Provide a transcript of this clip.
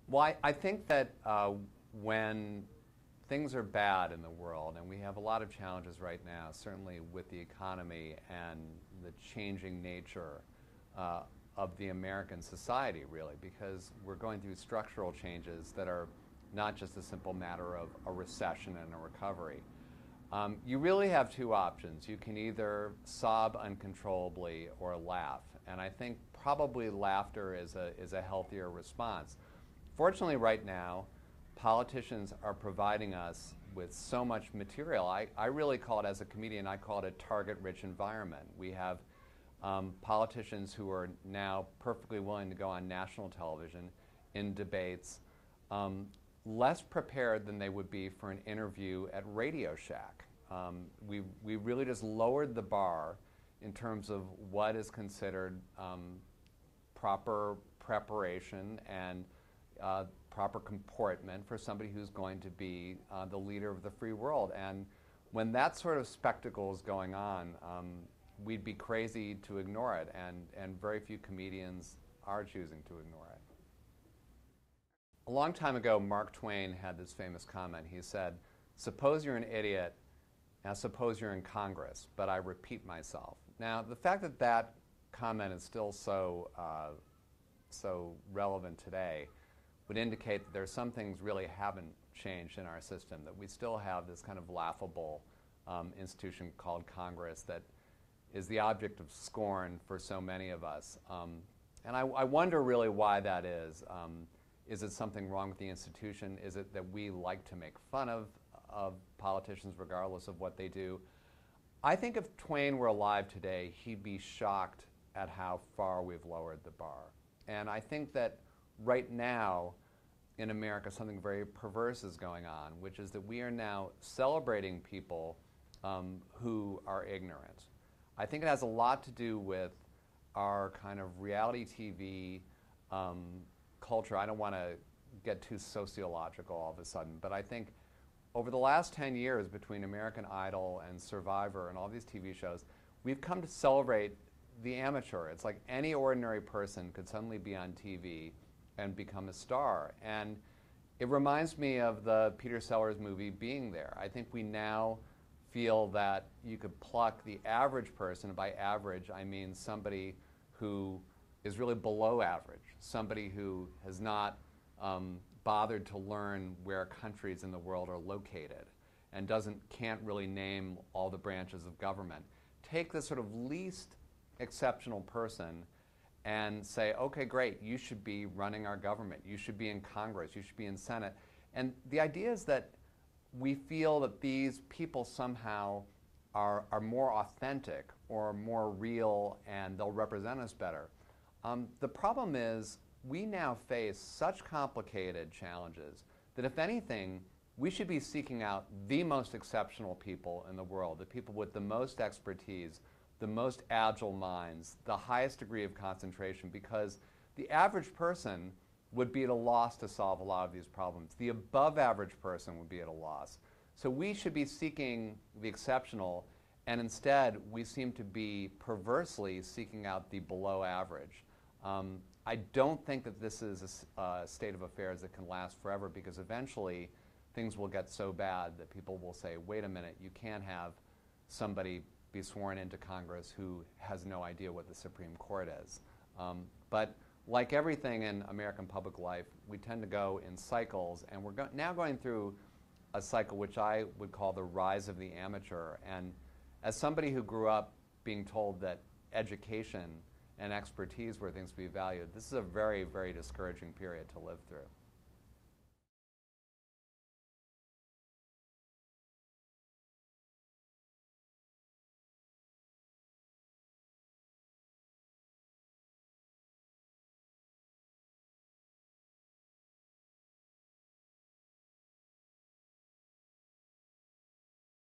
Well, I think that when things are bad in the world, and we have a lot of challenges right now, certainly with the economy and the changing nature of the American society, really, because we're going through structural changes that are not just a simple matter of a recession and a recovery. You really have two options. You can either sob uncontrollably or laugh, and I think probably laughter is a healthier response. Fortunately, right now, politicians are providing us with so much material. I really call it, as a comedian, I call it a target-rich environment. We have politicians who are now perfectly willing to go on national television in debates, less prepared than they would be for an interview at Radio Shack. We really just lowered the bar in terms of what is considered proper preparation and proper comportment for somebody who's going to be the leader of the free world. And when that sort of spectacle is going on, we'd be crazy to ignore it, and very few comedians are choosing to ignore it. A long time ago, Mark Twain had this famous comment. He said, "Suppose you're an idiot, and suppose you're in Congress, but I repeat myself." Now, the fact that that comment is still so relevant today would indicate that there's some things really haven't changed in our system, that we still have this kind of laughable institution called Congress that is the object of scorn for so many of us. And I wonder really why that is. Is it something wrong with the institution? Is it that we like to make fun of politicians regardless of what they do? I think if Twain were alive today, he'd be shocked at how far we've lowered the bar. And I think that right now in America something very perverse is going on, which is that we are now celebrating people who are ignorant. I think it has a lot to do with our kind of reality TV culture. I don't want to get too sociological all of a sudden, but I think over the last 10 years between American Idol and Survivor and all these TV shows, we've come to celebrate the amateur. It's like any ordinary person could suddenly be on TV and become a star. And it reminds me of the Peter Sellers movie Being There. I think we now feel that you could pluck the average person. By average, I mean somebody who is really below average, somebody who has not bothered to learn where countries in the world are located and can't really name all the branches of government. Take this sort of least exceptional person and say, okay, great, you should be running our government, you should be in Congress, you should be in Senate. And the idea is that we feel that these people somehow are more authentic or more real and they'll represent us better. The problem is we now face such complicated challenges that if anything, we should be seeking out the most exceptional people in the world, the people with the most expertise, the most agile minds, the highest degree of concentration, because the average person would be at a loss to solve a lot of these problems. The above average person would be at a loss. So we should be seeking the exceptional, and instead we seem to be perversely seeking out the below average. I don't think that this is a state of affairs that can last forever, because eventually things will get so bad that people will say, wait a minute, you can't have somebody be sworn into Congress who has no idea what the Supreme Court is. But like everything in American public life, we tend to go in cycles, and we're now going through a cycle which I would call the rise of the amateur. And as somebody who grew up being told that education and expertise were things to be valued, this is a very, very discouraging period to live through.